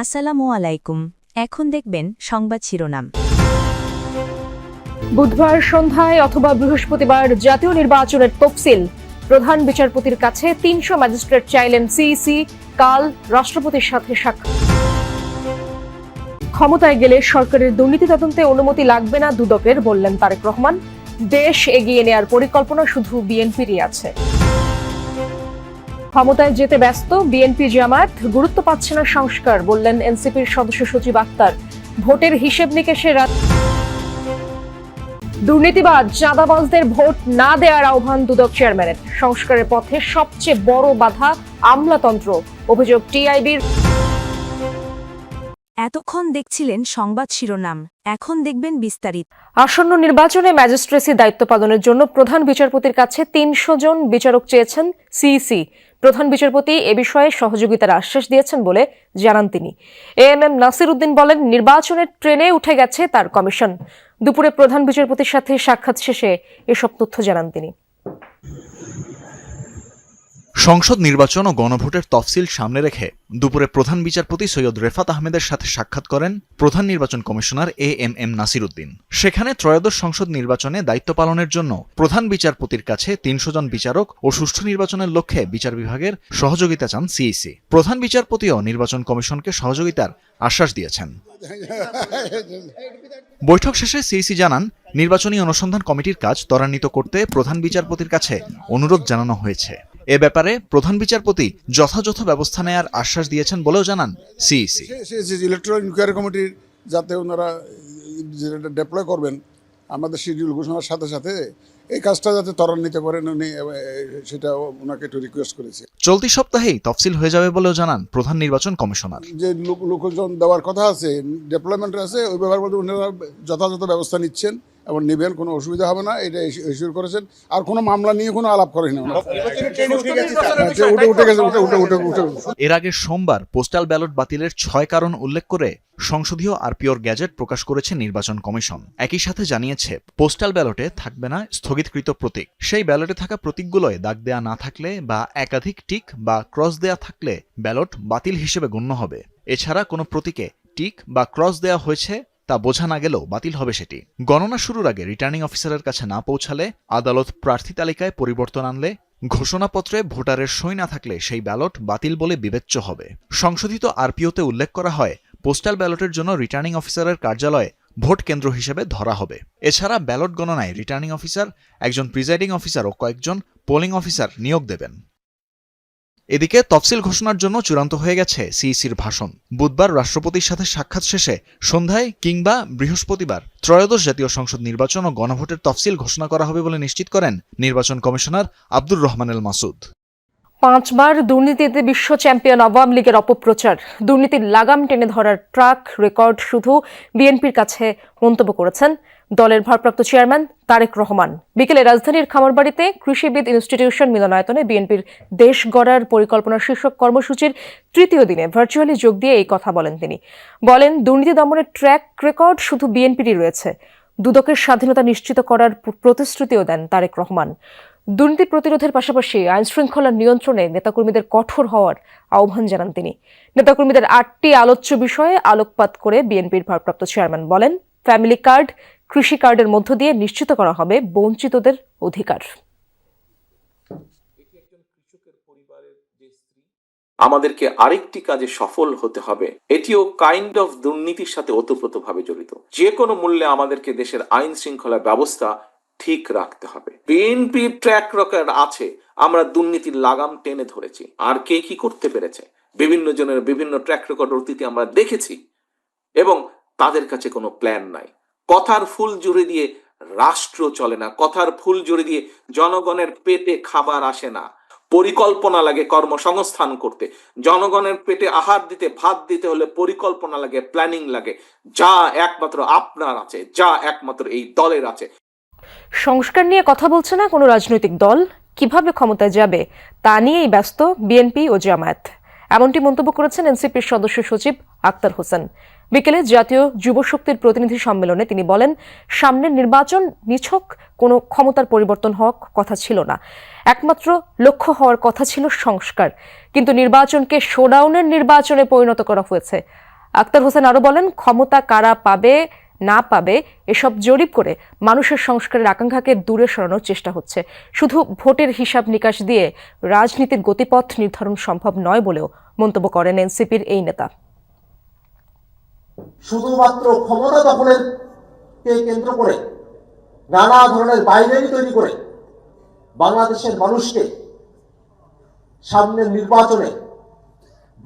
আসসালামু আলাইকুম। এখন দেখবেন সংবাদ শিরোনাম। বুধবার সন্ধ্যায় অথবা বৃহস্পতিবার জাতীয় নির্বাচনের তফসিল প্রধান বিচারপতির কাছে ৩০০ ম্যাজিস্ট্রেট চাইলেন সিইসি। কাল রাষ্ট্রপতির সাথে সাক্ষাৎ। ক্ষমতায় গেলে সরকারের দুর্নীতি তদন্তে অনুমতি লাগবে না দুদকের, বললেন তারেক রহমান। দেশ এগিয়ে নেয়ার পরিকল্পনা শুধু বিএনপিরই আছে। ক্ষমতায় যেতে ব্যস্ত বিএনপি জামায়াত, গুরুত্ব পাচ্ছে না সংস্কার, বললেন এনসিপির সদস্য সচিব আক্তার। ভোটের হিসেব নিকেশে দুর্নীতিবাজ চাঁদাবাজদের ভোট না দেওয়ার আহ্বান দুদক চেয়ারম্যানের। সংস্কারের পথে সবচেয়ে বড় বাধা আমলাতন্ত্র, অভিযোগ টিআইবির। এতক্ষণ দেখছিলেন সংবাদ শিরোনাম, এখন দেখবেন বিস্তারিত। আসন্ন নির্বাচনে ম্যাজিস্ট্রেসি দায়িত্ব পালনের জন্য প্রধান বিচারপতির কাছে ৩০০ জন বিচারক চেয়েছেন সিইসি। প্রধান বিচারপতি এ বিষয়ে সহযোগিতার আশ্বাস দিয়েছেন বলে জানান তিনি। এএমএম নাসির উদ্দিন বলেন, নির্বাচনের ট্রেনে উঠে গেছে তার কমিশন। দুপুরে প্রধান বিচারপতির সাথে সাক্ষাৎ শেষে এসব তথ্য জানান তিনি। সংসদ নির্বাচন ও গণভোটের তফসিল সামনে রেখে দুপুরে প্রধান বিচারপতি সৈয়দ রেফাত আহমেদের সাথে সাক্ষাৎ করেন প্রধান নির্বাচন কমিশনার এএমএম নাসির উদ্দিন। সেখানে ত্রয়োদশ সংসদ নির্বাচনে দায়িত্ব পালনের জন্য প্রধান বিচারপতির কাছে ৩০০ জন বিচারক ও সুষ্ঠু নির্বাচনের লক্ষ্যে বিচার বিভাগের সহযোগিতা চান সিইসি। প্রধান বিচারপতিও নির্বাচন কমিশনকে সহযোগিতার আশ্বাস দিয়েছেন। বৈঠক শেষে সিইসি জানান, নির্বাচনী অনুসন্ধান কমিটির কাজ ত্বরান্বিত করতে প্রধান বিচারপতির কাছে অনুরোধ জানানো হয়েছে। এ ব্যাপারে প্রধান বিচারপতি যথাযথ ব্যবস্থা নেয়ার আশ্বাস দিয়েছেন বলেও জানান সিইসি। ইলেকট্রাল ইনকোয়ারি কমিটির যাতে ওনারা ডেপ্লয় করবেন আমাদের শিডিউল ঘোষণার সাথে সাথে এই কাজটা যাতে ত্বরান্বিত করেন উনি, সেটা ওনাকে একটু রিকোয়েস্ট করেছে। চলতি সপ্তাহেই তফসিল হয়ে যাবে বলেও জানান প্রধান নির্বাচন কমিশনার। যে লোকজন দেওয়ার কথা আছে, ডেপ্লয়মেন্ট আছে, ওই ব্যাপার বলতে ওনারা যথাযথ ব্যবস্থা নিচ্ছেন এবং নেবেন, কোনো অসুবিধা হবে না, এটা ইস্যুর করেছেন। আর কোনো মামলা নিয়ে কোনো আলাপ করেন না। এর আগে সোমবার পোস্টাল ব্যালট বাতিলের ৬ কারণ উল্লেখ করে সংসদীয় আরপিওর গ্যাজেট প্রকাশ করেছে নির্বাচন কমিশন। একই সাথে জানিয়েছে, পোস্টাল ব্যালটে থাকবে না স্থগিতকৃত প্রতীক। সেই ব্যালটে থাকা প্রতীকগুলোয় দাগ দেয়া না থাকলে বা একাধিক টিক বা ক্রস দেয়া থাকলে ব্যালট বাতিল হিসেবে গণ্য হবে। এছাড়া কোনো প্রতীকে টিক বা ক্রস দেয়া হয়েছে তা বোঝা না গেলেও বাতিল হবে সেটি। গণনা শুরুর আগে রিটার্নিং অফিসারের কাছে না পৌঁছালে, আদালত প্রার্থী তালিকায় পরিবর্তন আনলে, ঘোষণাপত্রে ভোটারের সই না থাকলে সেই ব্যালট বাতিল বলে বিবেচ্য হবে। সংশোধিত আরপিওতে উল্লেখ করা হয়, পোস্টাল ব্যালটের জন্য রিটার্নিং অফিসারের কার্যালয়ে ভোট কেন্দ্র হিসেবে ধরা হবে। এছাড়া ব্যালট গণনায় রিটার্নিং অফিসার, একজন প্রিজাইডিং অফিসার ও কয়েকজন পোলিং অফিসার নিয়োগ দেবেন। এদিকে তফসিল ঘোষণার জন্য চূড়ান্ত হয়ে গেছে সিইসির ভাষণ। বুধবার রাষ্ট্রপতির সাথে সাক্ষাৎ শেষে সন্ধ্যায় কিংবা বৃহস্পতিবার ত্রয়োদশ জাতীয় সংসদ নির্বাচন ও গণভোটের তফসিল ঘোষণা করা হবে বলে নিশ্চিত করেন নির্বাচন কমিশনার আব্দুর রহমান এল মাসুদ। ৫ বার দুর্নীতিতে বিশ্ব চ্যাম্পিয়ন আওয়ামী লীগের অপপ্রচার, দুর্নীতির লাগাম টেনে ধরার ট্র্যাক রেকর্ড শুধু বিএনপির কাছে, মন্তব্য করেছেন দলের ভারপ্রাপ্ত চেয়ারম্যান তারেক রহমান। বিকেলে রাজধানীর খামারবাড়িতে কৃষিবিদ ইনস্টিটিউশন মিলনায়তনে বিএনপির দেশ গড়ার পরিকল্পনা শীর্ষক কর্মসূচির ৩য় দিনে ভার্চুয়ালি যোগ দিয়ে এই কথা বলেন তিনি। বলেন, দুর্নীতি দমনের ট্র্যাক রেকর্ড শুধু বিএনপিরই রয়েছে। দুদকের স্বাধীনতা নিশ্চিত করার প্রতিশ্রুতিও দেন তারেক রহমান। দুর্নীতি প্রতিরোধের পাশাপাশি আইনশৃঙ্খলা নিয়ন্ত্রণে নেতাকর্মীদের কঠোর হওয়ার আহ্বান জানান তিনি। নেতাকর্মীদের ৮টি আলোচ্য বিষয়ে আলোকপাত করে বিএনপির ভারপ্রাপ্ত চেয়ারম্যান বলেন, ফ্যামিলি কার্ড, কৃষি কার্ডের মধ্য দিয়ে নিশ্চিত করা হবে বঞ্চিতদের অধিকার। আমাদেরকে আরেকটি কাজে সফল হতে হবে, এটিও কাইন্ড অফ দুর্নীতির সাথে ওতপ্রোতভাবে জড়িত। যে কোনো মূল্যে আমাদেরকে দেশের আইন শৃঙ্খলা ব্যবস্থা ঠিক রাখতে হবে। বিএনপির ট্র্যাক রেকর্ড আছে, আমরা দুর্নীতির লাগাম টেনে ধরেছি। আর কে কি করতে পেরেছে, বিভিন্ন জনের বিভিন্ন ট্র্যাক রেকর্ড অতীতে আমরা দেখেছি, এবং তাদের কাছে কোনো প্ল্যান নাই। কথার ফুল জুড়ে দিয়ে রাষ্ট্র চলে না, কথার ফুল জুড়ে দিয়ে জনগণের পেটে খাবার আসে না। পরিকল্পনা লাগে কর্মসংস্থান করতে, জনগণের পেটে আহার দিতে, ভাত দিতে হলে পরিকল্পনা লাগে, প্ল্যানিং লাগে, যা একমাত্র আপনার আছে, যা একমাত্র এই দলের আছে। সংস্কার নিয়ে কথা বলছে না কোনো রাজনৈতিক দল, কিভাবে ক্ষমতায় যাবে তা নিয়েই ব্যস্ত বিএনপি ও জামায়াত, এমনটি মন্তব্য করেছেন এনসিপির সদস্য সচিব আক্তার হোসেন। বিকেলে জাতীয় যুব শক্তির প্রতিনিধি সম্মেলনে তিনি বলেন, সামনের নির্বাচন নিছক কোনো ক্ষমতার পরিবর্তন হওয়ার কথা ছিল না, একমাত্র লক্ষ্য হওয়ার কথা ছিল সংস্কার। কিন্তু নির্বাচনকে শোডাউনের নির্বাচনে পরিণত করা হয়েছে। আক্তার হোসেন আরো বলেন, ক্ষমতা কারা পাবে না পাবে এসব জরিপ করে মানুষের সংস্কারের আকাঙ্ক্ষাকে দূরে সরানোর চেষ্টা হচ্ছে। শুধু ভোটের হিসাব নিকাশ দিয়ে রাজনীতির গতিপথ নির্ধারণ সম্ভব নয় বলেও মন্তব্য করেন এনসিপির এই নেতা। শুধুমাত্র ক্ষমতা দখলের কে কেন্দ্র করে নানা ধরনের বাইনারি তৈরি করে বাংলাদেশের মানুষকে সামনের নির্বাচনে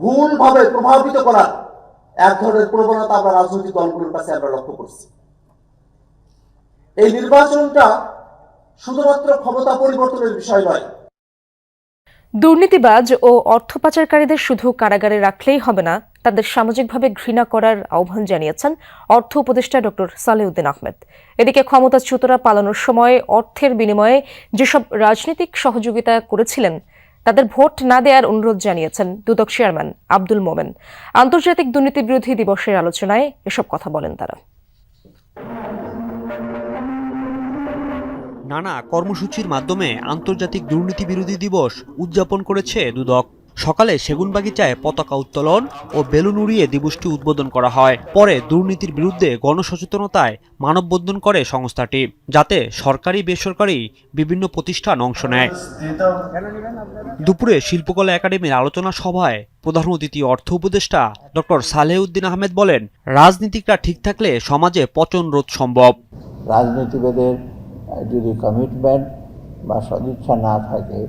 ভুলভাবে প্রভাবিত করার এক ধরনের প্রবণতা আমরা রাজনৈতিক দলগুলোর কাছে আমরা লক্ষ্য করছি। এই নির্বাচনটা শুধুমাত্র ক্ষমতা পরিবর্তনের বিষয় নয়। দুর্নীতিবাজ ও অর্থ পাচারকারীদের শুধু কারাগারে রাখলেই হবে না, তাদের সামাজিকভাবে ঘৃণা করার আহ্বান জানিয়েছেন অর্থ উপদেষ্টা ডক্টর সালেউদ্দিন আহমেদ। এদিকে ক্ষমতাচ্যুতরা পালানোর সময় অর্থের বিনিময়ে যেসব রাজনৈতিক সহযোগিতা করেছিলেন তাদের ভোট না দেওয়ার অনুরোধ জানিয়েছেন দুদক চেয়ারম্যান আব্দুল মোমেন। আন্তর্জাতিক দুর্নীতি বিরোধী দিবসের আলোচনায় এসব কথা বলেন তারা। নানা কর্মসূচির মাধ্যমে আন্তর্জাতিক দুর্নীতি বিরোধী দিবস উদযাপন করেছে দুদক। সকালে সেগুনবাগিচায় পতাকা উত্তোলন ও বেলুন উড়িয়ে দিবসটি উদ্বোধন করা হয়। পরে দুর্নীতির বিরুদ্ধে গণসচেতনতায় মানববন্ধন করে সংস্থাটি, যাতে সরকারি বেসরকারি বিভিন্ন প্রতিষ্ঠান অংশ নেয়। দুপুরে শিল্পকলা একাডেমির আলোচনা সভায় প্রধান অতিথি অর্থ উপদেষ্টা ডক্টর সালেউদ্দিন আহমেদ বলেন, রাজনীতিকরা ঠিক থাকলে সমাজে পচন রোধ সম্ভব। রাজনীতিবিদের যদি কমিটমেন্ট বা সদিচ্ছা না থাকে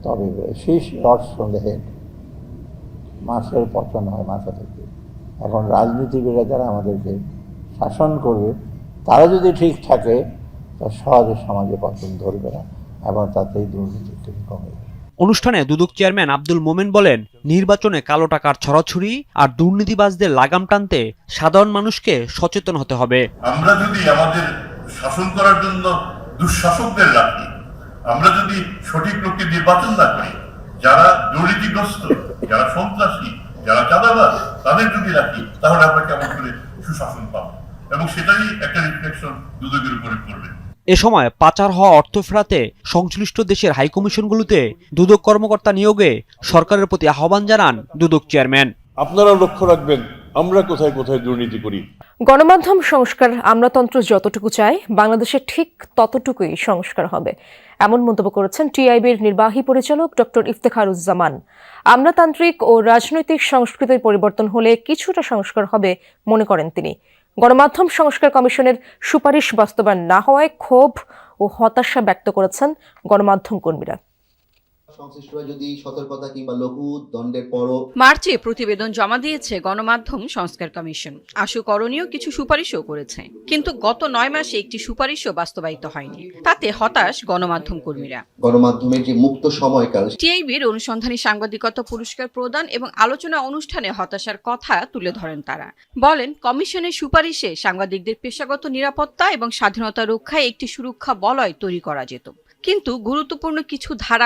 তবে ফিশ রটস ফ্রম দ্য হেড, মাছের পতন হয় মাথা থেকে। এখন রাজনীতিবিদরা যারা আমাদেরকে শাসন করবে তারা যদি ঠিক থাকে তা সহজে সমাজে পতন ধরবে না এবং তাতেই দুর্নীতি কমে যাবে। অনুষ্ঠানে দুদক চেয়ারম্যান আব্দুল মোমেন বলেন, নির্বাচনে কালো টাকার ছড়াছড়ি আর দুর্নীতিবাজদের লাগাম টানতে সাধারণ মানুষকে সচেতন হতে হবে। আমরা যদি আমাদের শাসন করার জন্য দুঃশাসকদের রাখি, আমরা যদি সঠিক লোককে নির্বাচন না করি, যারা দুর্নীতিগ্রস্ত, যারা সন্ত্রাসী, যারা চাঁদাবাজ, তাদের যদি রাখি, তাহলে আমরা কেমন করে সুশাসন পাবো? এবং সেটাই একটা রিফ্লেকশন দুদকের উপরে পড়বে। এ সময় পাচার হওয়া অর্থ ফেরাতে সংশ্লিষ্ট দেশের হাইকমিশনগুলোতে দুদক কর্মকর্তা নিয়োগে সরকারের প্রতি আহ্বান জানান দুদক চেয়ারম্যান। আপনারা লক্ষ্য রাখবেন আমরা কোথায় কোথায় দুর্নীতি করি। গণমাধ্যম সংস্কার আমলাতন্ত্র যতটুকু চায় বাংলাদেশে ঠিক ততটুকুই সংস্কার হবে, এমন মন্তব্য করেছেন টিআইবির নির্বাহী পরিচালক ডক্টর ইফতেখারুজ্জামান। আমলাতান্ত্রিক ও রাজনৈতিক সংস্কৃতির পরিবর্তন হলে কিছুটা সংস্কার হবে মনে করেন তিনি। গণমাধ্যম সংস্কার কমিশনের সুপারিশ বাস্তবায়ন না হওয়ায় ক্ষোভ ও হতাশা ব্যক্ত করেছেন গণমাধ্যম কর্মীরা। মার্চে প্রতিবেদন জমা দিয়েছে গণমাধ্যম সংস্কার কমিশন। আশু করণীয় কিছু সুপারিশও করেছে, কিন্তু গত 9 মাসে একটি সুপারিশও বাস্তবায়িত হয়নি। তাতে হতাশ গণমাধ্যম কর্মীরা। গণমাধ্যমের যে মুক্ত সময়কাল, টিআইবির অনুসন্ধানী সাংবাদিকতা পুরস্কার প্রদান এবং আলোচনা অনুষ্ঠানে হতাশার কথা তুলে ধরেন তারা। বলেন, কমিশনের সুপারিশে সাংবাদিকদের পেশাগত নিরাপত্তা এবং স্বাধীনতা রক্ষায় একটি সুরক্ষা বলয় তৈরি করা যেত, কিন্তু গুরুত্বপূর্ণ কিছু ধারা